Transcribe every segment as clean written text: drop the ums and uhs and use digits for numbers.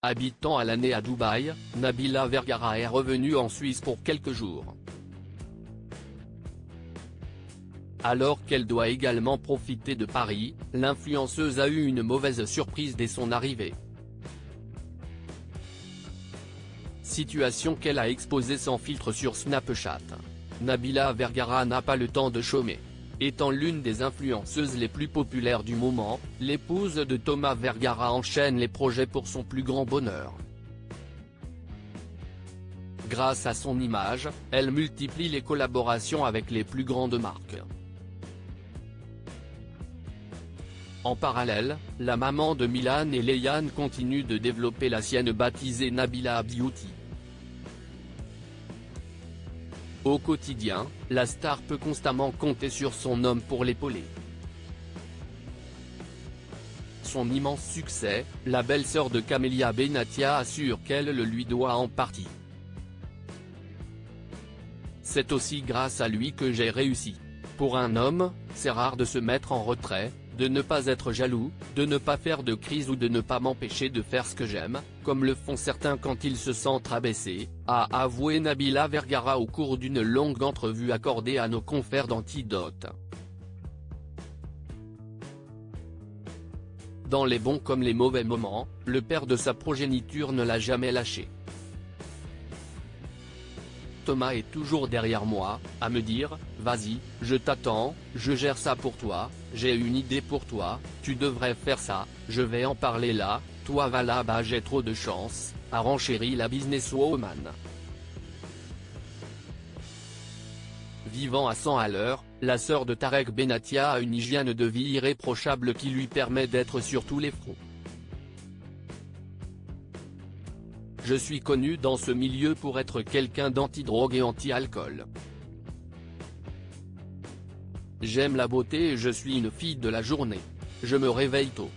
Habitant à l'année à Dubaï, Nabila Vergara est revenue en Suisse pour quelques jours. Alors qu'elle doit également profiter de Paris, l'influenceuse a eu une mauvaise surprise dès son arrivée. Situation qu'elle a exposée sans filtre sur Snapchat. Nabila Vergara n'a pas le temps de chômer. Étant l'une des influenceuses les plus populaires du moment, l'épouse de Thomas Vergara enchaîne les projets pour son plus grand bonheur. Grâce à son image, elle multiplie les collaborations avec les plus grandes marques. En parallèle, la maman de Milan et Léane continue de développer la sienne baptisée Nabila Beauty. Au quotidien, la star peut constamment compter sur son homme pour l'épauler. Son immense succès, la belle-sœur de Camelia Benatia assure qu'elle le lui doit en partie. C'est aussi grâce à lui que j'ai réussi. Pour un homme, c'est rare de se mettre en retrait, de ne pas être jaloux, de ne pas faire de crise ou de ne pas m'empêcher de faire ce que j'aime, comme le font certains quand ils se sentent rabaissés, a avoué Nabila Vergara au cours d'une longue entrevue accordée à nos confrères d'Antidote. Dans les bons comme les mauvais moments, le père de sa progéniture ne l'a jamais lâché. Thomas est toujours derrière moi, à me dire « Vas-y, je t'attends, je gère ça pour toi, j'ai une idée pour toi, tu devrais faire ça, je vais en parler là, toi va là-bas j'ai trop de chance », a renchéri la businesswoman. Vivant à 100 à l'heure, la sœur de Tarek Benatia a une hygiène de vie irréprochable qui lui permet d'être sur tous les fronts. Je suis connu dans ce milieu pour être quelqu'un d'anti-drogue et anti-alcool. J'aime la beauté et je suis une fille de la journée. Je me réveille tôt.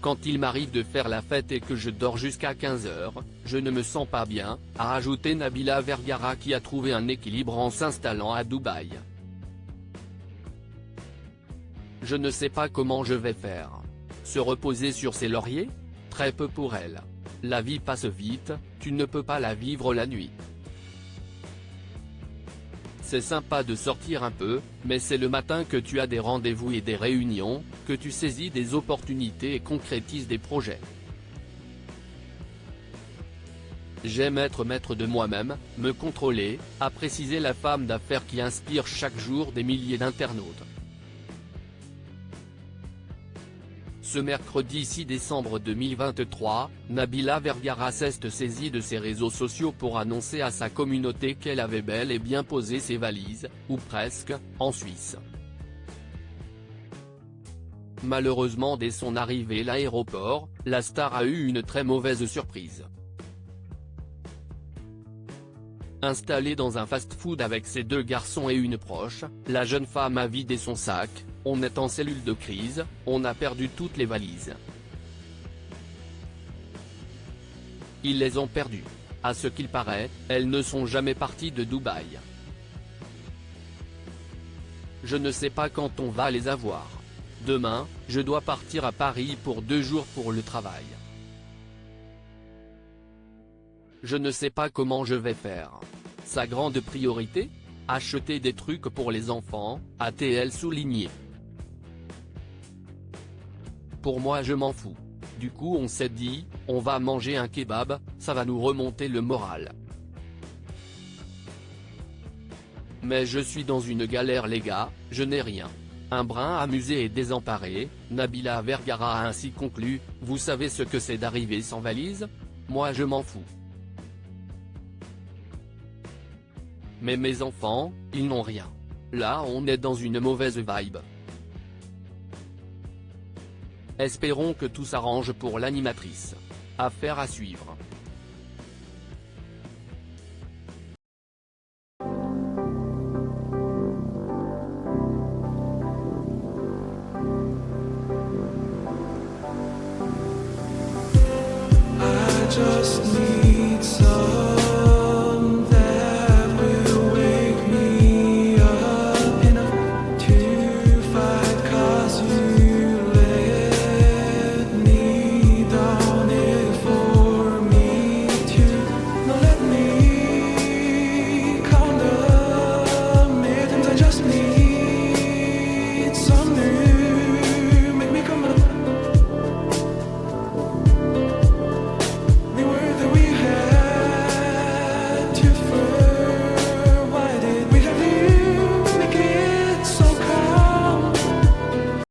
Quand il m'arrive de faire la fête et que je dors jusqu'à 15 h, je ne me sens pas bien, a ajouté Nabila Vergara qui a trouvé un équilibre en s'installant à Dubaï. Je ne sais pas comment je vais faire. Se reposer sur ses lauriers ? Très peu pour elle. La vie passe vite, tu ne peux pas la vivre la nuit. C'est sympa de sortir un peu, mais c'est le matin que tu as des rendez-vous et des réunions, que tu saisis des opportunités et concrétises des projets. J'aime être maître de moi-même, me contrôler, a précisé la femme d'affaires qui inspire chaque jour des milliers d'internautes. Ce mercredi 6 décembre 2023, Nabila Vergara s'est saisie de ses réseaux sociaux pour annoncer à sa communauté qu'elle avait bel et bien posé ses valises, ou presque, en Suisse. Malheureusement dès son arrivée à l'aéroport, la star a eu une très mauvaise surprise. Installée dans un fast-food avec ses 2 garçons et une proche, la jeune femme a vidé son sac. On est en cellule de crise, on a perdu toutes les valises. Ils les ont perdues. À ce qu'il paraît, elles ne sont jamais parties de Dubaï. Je ne sais pas quand on va les avoir. Demain, je dois partir à Paris pour 2 jours pour le travail. Je ne sais pas comment je vais faire. Sa grande priorité ? Acheter des trucs pour les enfants, a-t-elle souligné. Pour moi je m'en fous. Du coup on s'est dit, on va manger un kebab, ça va nous remonter le moral. Mais je suis dans une galère les gars, je n'ai rien. Un brin amusé et désemparé, Nabila Vergara a ainsi conclu, vous savez ce que c'est d'arriver sans valise ? Moi je m'en fous. Mais mes enfants, ils n'ont rien. Là on est dans une mauvaise vibe. Espérons que tout s'arrange pour l'animatrice. Affaire à suivre. I just need some that will wake me up enough to fight 'cause you let me just need